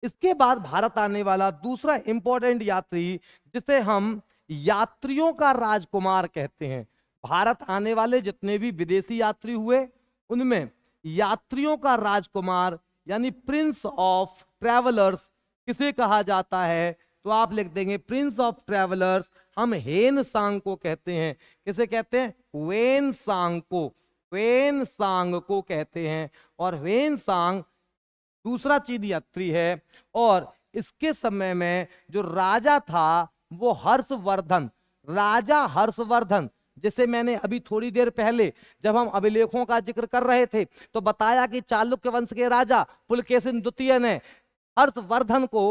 Speaker 2: इसके बाद भारत आने वाला दूसरा इंपॉर्टेंट यात्री, जिसे हम यात्रियों का राजकुमार कहते हैं, भारत आने वाले जितने भी विदेशी यात्री हुए उनमें यात्रियों का राजकुमार यानी प्रिंस ऑफ ट्रैवलर्स किसे कहा जाता है, तो आप लिख देंगे प्रिंस ऑफ ट्रैवलर्स हम हेन सांग को कहते हैं। किसे कहते हैं? वेन सांग को, वेन सांग को कहते हैं। और वेन सांग दूसरा चीन यात्री है, और इसके समय में जो राजा था वो हर्षवर्धन, राजा हर्षवर्धन, जिसे मैंने अभी थोड़ी देर पहले जब हम अभिलेखों का जिक्र कर रहे थे तो बताया कि चालुक्य वंश के राजा पुलकेशिन द्वितीय ने हर्षवर्धन को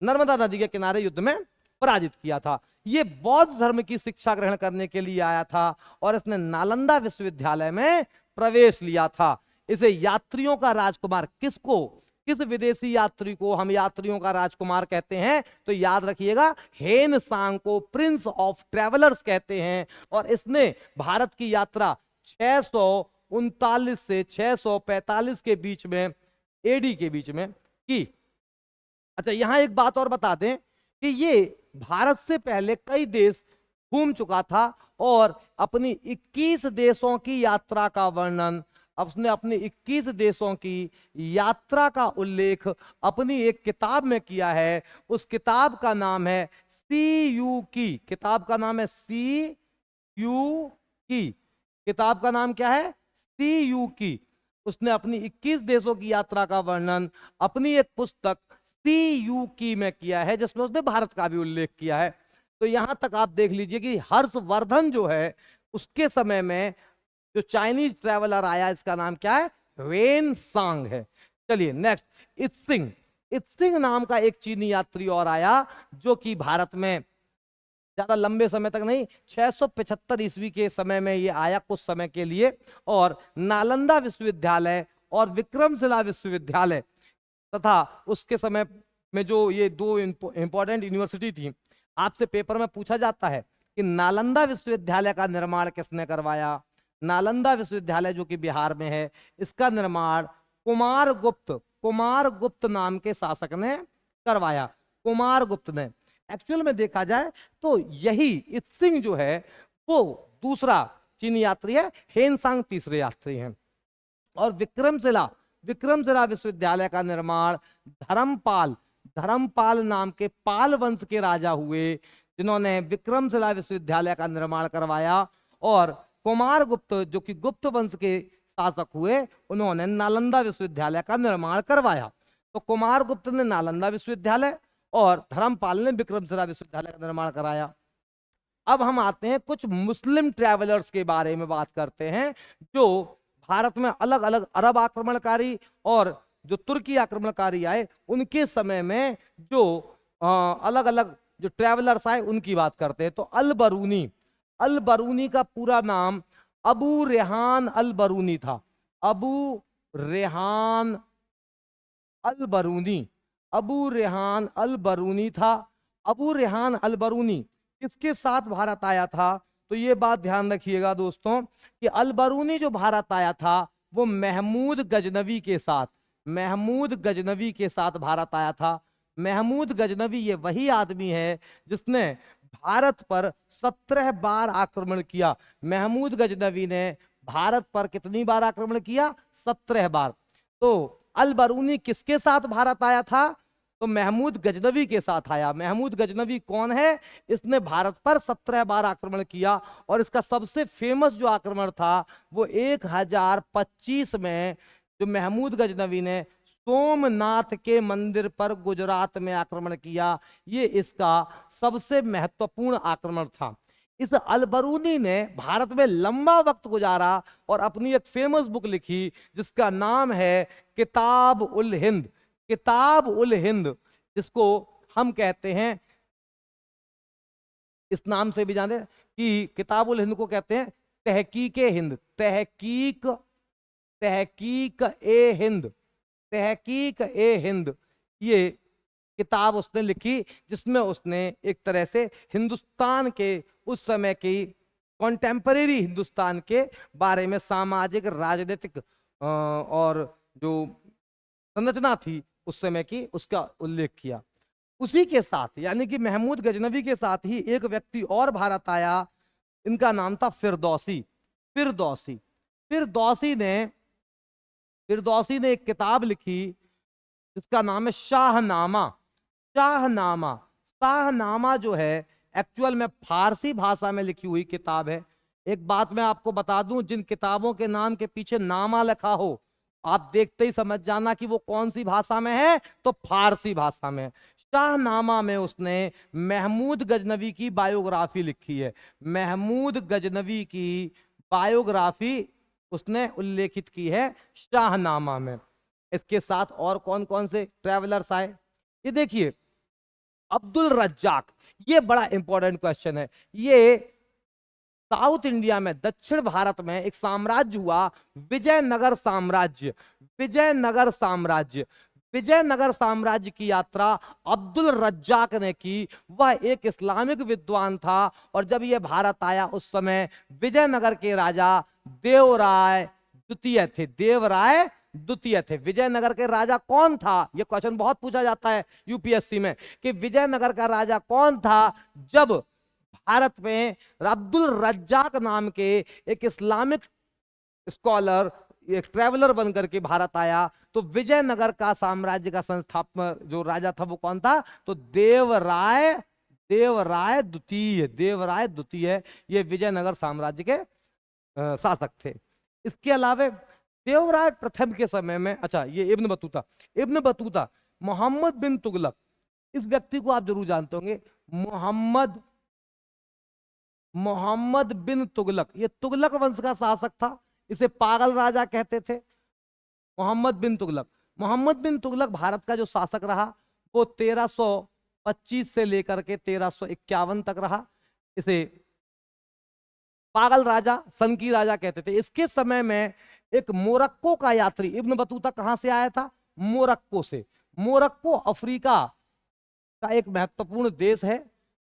Speaker 2: नर्मदा नदी के किनारे युद्ध में पराजित किया था। ये बौद्ध धर्म की शिक्षा ग्रहण करने के लिए आया था और इसने नालंदा विश्वविद्यालय में प्रवेश लिया था। इसे यात्रियों का राजकुमार, किसको, किस विदेशी यात्री को हम यात्रियों का राजकुमार कहते हैं, तो याद रखिएगा हेन सांग को प्रिंस ऑफ ट्रैवलर्स कहते हैं। और इसने भारत की यात्रा 639 से 645 के बीच में, एडी के बीच में की। अच्छा, यहां एक बात और बता दें कि ये भारत से पहले कई देश घूम चुका था और अपनी 21 देशों की यात्रा का वर्णन, उसने अपनी 21 देशों की यात्रा का उल्लेख अपनी एक किताब में किया है। उस किताब का नाम है CU की, किताब का नाम है CU की, किताब का नाम क्या है? CU की। उसने अपनी 21 देशों की यात्रा का वर्णन अपनी एक पुस्तक CU की में किया है, जिसमें उसने भारत का भी उल्लेख किया है। तो यहां तक आप देख लीजिए कि हर्षवर्धन जो है उसके समय में जो चाइनीज ट्रैवलर आया, इसका नाम क्या है? वेन सांग है। चलिए नेक्स्ट, इत्सिंग, इत्सिंग नाम का एक चीनी यात्री और आया जो कि भारत में ज्यादा लंबे समय तक नहीं, 675 ईस्वी के समय में ये आया कुछ समय के लिए, और नालंदा विश्वविद्यालय और विक्रमशिला विश्वविद्यालय तथा उसके समय में जो ये दो इंपॉर्टेंट यूनिवर्सिटी थी, आपसे पेपर में पूछा जाता है कि नालंदा विश्वविद्यालय का निर्माण किसने करवाया। नालंदा विश्वविद्यालय जो कि बिहार में है, इसका निर्माण कुमारगुप्त, कुमारगुप्त नाम के शासक ने करवाया, कुमारगुप्त ने। एक्चुअल में देखा जाए तो यही इत्सिंग जो है वो दूसरा चीनी यात्री है, हेनसांग तीसरे यात्री हैं। और विक्रमशिला, विक्रमशिला विश्वविद्यालय का निर्माण धर्मपाल, धर्मपाल नाम के पाल वंश के राजा हुए जिन्होंने विक्रमशिला विश्वविद्यालय का निर्माण करवाया। और कुमारगुप्त जो कि गुप्त वंश के शासक हुए, उन्होंने नालंदा विश्वविद्यालय का निर्माण करवाया। तो कुमारगुप्त ने नालंदा विश्वविद्यालय और धर्मपाल ने विक्रमशिला विश्वविद्यालय का निर्माण कराया। अब हम आते हैं कुछ मुस्लिम ट्रैवलर्स के बारे में बात करते हैं जो भारत में अलग अलग अरब आक्रमणकारी और जो तुर्की आक्रमणकारी आए उनके समय में जो अलग अलग जो ट्रैवलर्स आए उनकी बात करते हैं। तो अल बरूनी, अल बरूनी का पूरा नाम अबू रेहान अल बरूनी था, अबू रेहान अल बरूनी, अबू रेहान अल बरूनी था। अबू रेहान अल बरूनी किसके साथ भारत आया था, तो ये बात ध्यान रखिएगा दोस्तों कि अल बरूनी जो भारत आया था वो महमूद गजनवी के साथ, महमूद गजनवी के साथ भारत आया था। महमूद गजनवी ये वही आदमी है जिसने भारत पर 17 बार आक्रमण किया। महमूद गजनवी ने भारत पर कितनी बार आक्रमण किया? 17 बार। तो अल बरूनी किसके साथ भारत आया था? तो महमूद गजनवी के साथ आया। महमूद गजनवी कौन है? इसने भारत पर 17 बार आक्रमण किया और इसका सबसे फेमस जो आक्रमण था वो 1025 में जो महमूद गजनवी ने सोमनाथ के मंदिर पर गुजरात में आक्रमण किया, ये इसका सबसे महत्वपूर्ण आक्रमण था। इस अल बरूनी ने भारत में लंबा वक्त गुजारा और अपनी एक फेमस बुक लिखी जिसका नाम है किताब उल हिंद, किताब उल हिंद, जिसको हम कहते हैं, इस नाम से भी जानते हैं कि किताब उल हिंद को कहते हैं तहकीक ए हिंद, तहकीक, तहकीक ए हिंद, तहकीक ए हिंद। ये किताब उसने लिखी, जिसमें उसने एक तरह से हिंदुस्तान के उस समय की कॉन्टेम्परेरी हिंदुस्तान के बारे में सामाजिक राजनीतिक और जो संरचना थी उस समय की, उसका उल्लेख किया। उसी के साथ यानी कि महमूद गजनवी के साथ ही एक व्यक्ति और भारत आया, इनका नाम था फिरदौसी। फिरदौसी फिरदौसी ने फिरदौसी ने एक किताब लिखी जिसका नाम है शाहनामा। शाहनामा शाहनामा जो है एक्चुअल में फारसी भाषा में लिखी हुई किताब है। एक बात मैं आपको बता दूं, जिन किताबों के नाम के पीछे नामा लिखा हो आप देखते ही समझ जाना कि वो कौन सी भाषा में है, तो फारसी भाषा में। शाहनामा में उसने महमूद गजनवी की बायोग्राफी लिखी है। महमूद गजनवी की बायोग्राफी उसने उल्लेखित की है शाहनामा में। इसके साथ और कौन कौन से ट्रैवलर्स आए, ये देखिए। अब्दुल रज्जाक, ये बड़ा इंपॉर्टेंट क्वेश्चन है। ये साउथ इंडिया में, दक्षिण भारत में एक साम्राज्य हुआ, विजयनगर साम्राज्य। विजयनगर साम्राज्य विजयनगर साम्राज्य की यात्रा अब्दुल रज्जाक ने की। वह एक इस्लामिक विद्वान था और जब यह भारत आया उस समय विजयनगर के राजा देवराय द्वितीय थे। देवराय द्वितीय थे। विजयनगर के राजा कौन था, यह क्वेश्चन बहुत पूछा जाता है यूपीएससी में कि विजयनगर का राजा कौन था। जब भारत में अब्दुल रज्जाक नाम के एक इस्लामिक स्कॉलर, एक ट्रैवलर बनकर के भारत आया, तो विजयनगर का साम्राज्य का संस्थापक जो राजा था वो कौन था, तो देवराय द्वितीय। देवराय द्वितीय ये विजयनगर साम्राज्य के शासक थे। इसके अलावा देवराय प्रथम के समय में, अच्छा ये Ibn Battuta. Ibn Battuta Muhammad bin Tughlaq, इस व्यक्ति को आप जरूर जानते होंगे। मोहम्मद बिन तुगलक, ये तुगलक वंश का शासक था। इसे पागल राजा कहते थे। मोहम्मद बिन तुगलक भारत का जो शासक रहा वो 1325 से लेकर के 1351 तक रहा। इसे पागल राजा, सनकी राजा कहते थे। इसके समय में एक मोरक्को का यात्री इब्न बतूता कहां से आया था, मोरक्को से। मोरक्को अफ्रीका का एक महत्वपूर्ण देश है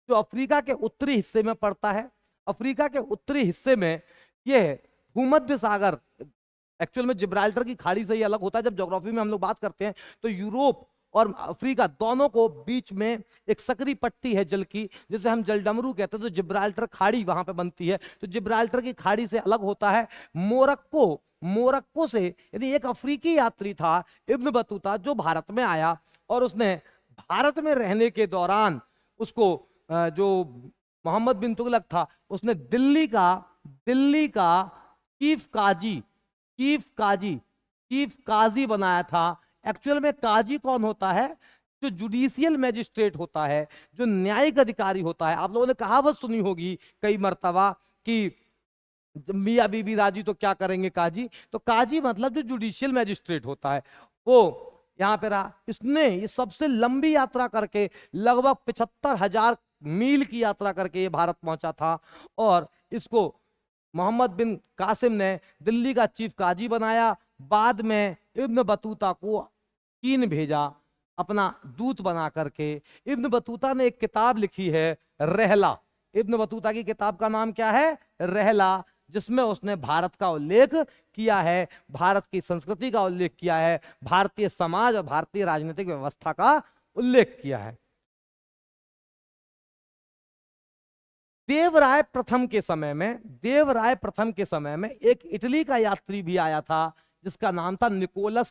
Speaker 2: जो अफ्रीका के उत्तरी हिस्से में पड़ता है। अफ्रीका के उत्तरी हिस्से में यह भूमध्य सागर, एक्चुअल में जिब्राल्टर की खाड़ी से ही अलग होता है। जब ज्योग्राफी में हम लोग बात करते हैं तो यूरोप और अफ्रीका दोनों को बीच में एक सकरी पट्टी है जल की, जिसे हम जलडमरू कहते हैं। तो जिब्राल्टर खाड़ी वहां पे बनती है, तो जिब्राल्टर की खाड़ी से अलग होता है मोरक्को से। यदि एक अफ्रीकी यात्री था इब्न बतूता जो भारत में आया और उसने भारत में रहने के दौरान उसको जो मोहम्मद बिन तुगलक था उसने दिल्ली का चीफ काजी बनाया था। एक्चुअल में काजी कौन होता है, जो जुडिशियल मैजिस्ट्रेट होता है, जो न्यायिक अधिकारी होता है। आप लोगों ने कहावत सुनी होगी कई मर्तबा कि मियाँ बीबी राजी तो क्या करेंगे काजी। तो काजी मतलब जो जुडिशियल मैजिस्ट्रेट होता है वो यहाँ पे रहा। इसने ये सबसे लंबी यात्रा करके लगभग 75,000 मील की यात्रा करके ये भारत पहुंचा था और इसको मोहम्मद बिन कासिम ने दिल्ली का चीफ काजी बनाया। बाद में इब्न बतूता को चीन भेजा अपना दूत बना करके। इब्न बतूता ने एक किताब लिखी है रहला। इब्न बतूता की किताब का नाम क्या है, रहला, जिसमें उसने भारत का उल्लेख किया है, भारत की संस्कृति का उल्लेख किया है, भारतीय समाज और भारतीय राजनीतिक व्यवस्था का उल्लेख किया है। देवराय प्रथम के समय में एक इटली का यात्री भी आया था जिसका नाम था निकोलस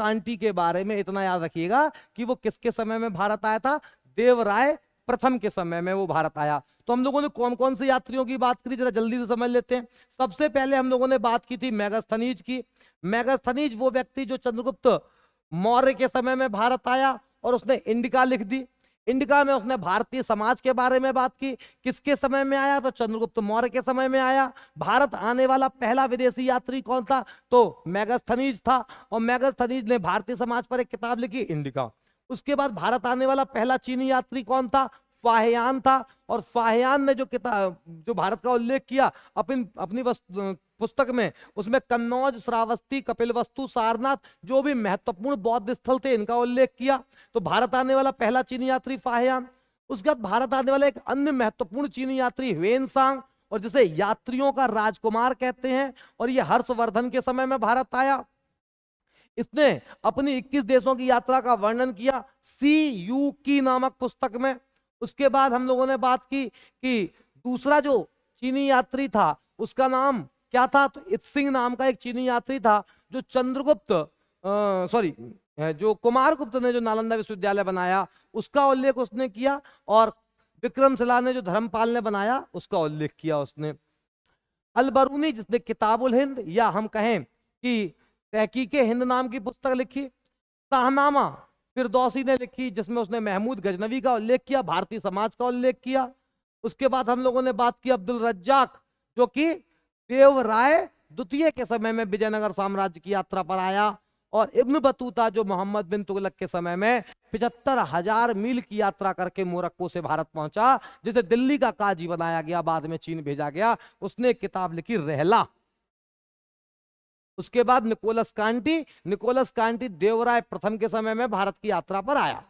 Speaker 2: कांटी के बारे में इतना याद रखिएगा कि वो किसके समय में भारत आया था, देवराय प्रथम के समय में वो भारत आया। तो हम लोगों ने कौन कौन से यात्रियों की बात करी, जरा जल्दी से समझ लेते हैं। सबसे पहले हम लोगों ने बात की थी मेगास्थनीज की। मेगास्थनीज वो व्यक्ति जो चंद्रगुप्त मौर्य के समय में भारत आया और उसने इंडिका लिख दी। इंडिका में उसने भारतीय समाज के बारे में बात की। किसके समय में आया, तो चंद्रगुप्त मौर्य के समय में आया। भारत आने वाला पहला विदेशी यात्री कौन था, तो मेगास्थनीज था और मेगास्थनीज ने भारतीय समाज पर एक किताब लिखी इंडिका। उसके बाद भारत आने वाला पहला चीनी यात्री कौन था, फाहियान था, और फाहियान ने जो किताब जो भारत का उल्लेख किया अपनी पुस्तक में, उसमें कन्नौज, श्रावस्ती, कपिलवस्तु, सारनाथ जो भी महत्वपूर्ण बौद्ध स्थल थे इनका उल्लेख किया। तो भारत आने वाला पहला चीनी यात्री फाहियान। उसके बाद भारत आने वाला एक अन्य महत्वपूर्ण चीनी यात्री ह्वेनसांग, और जिसे यात्रियों का राजकुमार कहते हैं, और ये हर्षवर्धन के समय में भारत आया। इसने अपनी 21 देशों की यात्रा का वर्णन किया सी यू की नामक पुस्तक में। उसके बाद हम लोगों ने बात की कि दूसरा जो चीनी यात्री था उसका नाम क्या था, तो इत्सिंग नाम का एक चीनी यात्री था जो जो कुमारगुप्त ने जो नालंदा विश्वविद्यालय बनाया उसका उल्लेख उसने किया, और विक्रमशिला ने जो धर्मपाल ने बनाया उसका उल्लेख किया उसने। अलबरूनी जिसने किताबुल हिंद, या हम कहें कि तहकीके हिंद नाम की पुस्तक लिखी। शाहनामा फिरदौसी ने लिखी जिसमें उसने महमूद गजनवी का उल्लेख किया, भारतीय समाज का उल्लेख किया। उसके बाद हम लोगों ने बात की अब्दुल रज्जाक जो कि देवराय द्वितीय के समय में विजयनगर साम्राज्य की यात्रा पर आया, और इब्न बतूता जो मोहम्मद बिन तुगलक के समय में 75,000 मील की यात्रा करके मोरक्को से भारत पहुंचा, जिसे दिल्ली का काजी बनाया गया, बाद में चीन भेजा गया। उसने एक किताब लिखी रहला। उसके बाद निकोलस कांटी देवराय प्रथम के समय में भारत की यात्रा पर आया।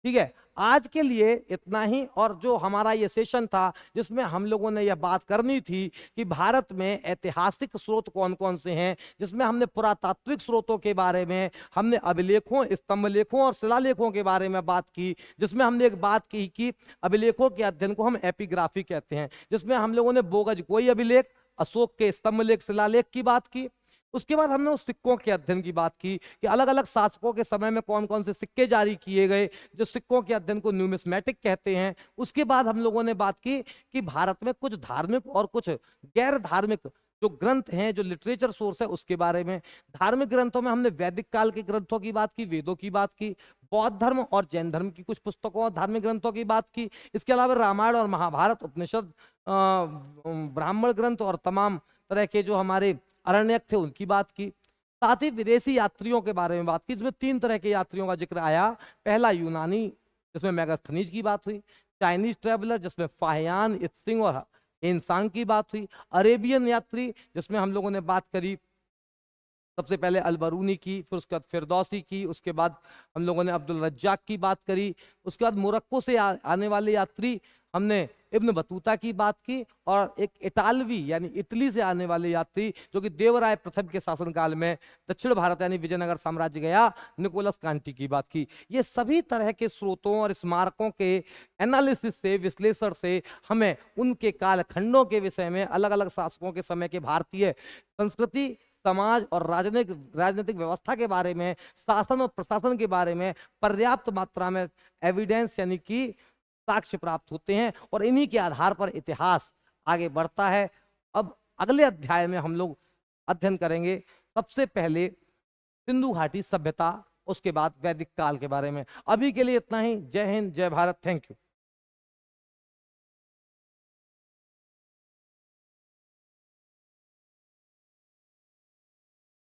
Speaker 2: ठीक है, आज के लिए इतना ही। और जो हमारा ये सेशन था जिसमें हम लोगों ने यह बात करनी थी कि भारत में ऐतिहासिक स्रोत कौन कौन से हैं, जिसमें हमने पुरातात्विक स्रोतों के बारे में, हमने अभिलेखों, स्तंभलेखों और शिलालेखों के बारे में बात की, जिसमें हमने एक बात की कि अभिलेखों के अध्ययन को हम एपिग्राफी कहते हैं, जिसमें हम लोगों ने बोगज कोई अभिलेख, अशोक के स्तंभलेख, शिलालेख की बात की। उसके बाद हमने उस सिक्कों के अध्ययन की बात की कि अलग अलग शासकों के समय में कौन कौन से सिक्के जारी किए गए, जो सिक्कों के अध्ययन को न्यूमिस्मेटिक कहते हैं। उसके बाद हम लोगों ने बात की कि भारत में कुछ धार्मिक और कुछ गैर धार्मिक जो ग्रंथ हैं, जो लिटरेचर सोर्स है, उसके बारे में। धार्मिक ग्रंथों में हमने वैदिक काल के ग्रंथों की बात की, वेदों की बात की, बौद्ध धर्म और जैन धर्म की कुछ पुस्तकों और धार्मिक ग्रंथों की बात की। इसके अलावा रामायण और महाभारत, उपनिषद, ब्राह्मण ग्रंथ और तमाम तरह के जो हमारे अरण्यक थे उनकी बात की। साथ ही विदेशी यात्रियों के बारे में बात की, जिसमें 3 तरह के यात्रियों का जिक्र आया। पहला यूनानी जिसमें मेगास्थनीज की बात हुई, चाइनीज ट्रेवलर जिसमें फाहियान, इत्सिंग और हेनसांग की बात हुई, अरेबियन यात्री जिसमें हम लोगों ने बात करी सबसे पहले अलबरूनी की, फिर उसके बाद फिरदौसी की, उसके बाद हम लोगों ने अब्दुल रज्जाक की बात करी। उसके बाद मोरक्को से आने वाले यात्री हमने इब्न बतूता की बात की, और एक इटालवी यानी इटली से आने वाले यात्री जो कि देवराय प्रथम के शासनकाल में दक्षिण भारत यानी विजयनगर साम्राज्य गया, निकोलस कांटी की बात की। ये सभी तरह के स्रोतों और स्मारकों के एनालिसिस से, विश्लेषण से हमें उनके कालखंडों के विषय में, अलग अलग शासकों के समय के भारतीय संस्कृति, समाज और राजनीतिक व्यवस्था के बारे में, शासन और प्रशासन के बारे में पर्याप्त मात्रा में एविडेंस यानी कि साक्ष्य प्राप्त होते हैं, और इन्हीं के आधार पर इतिहास आगे बढ़ता है। अब अगले अध्याय में हम लोग अध्ययन करेंगे सबसे पहले सिंधु घाटी सभ्यता, उसके बाद वैदिक काल के बारे में। अभी के लिए इतना ही। जय हिंद, जय भारत, थैंक यू।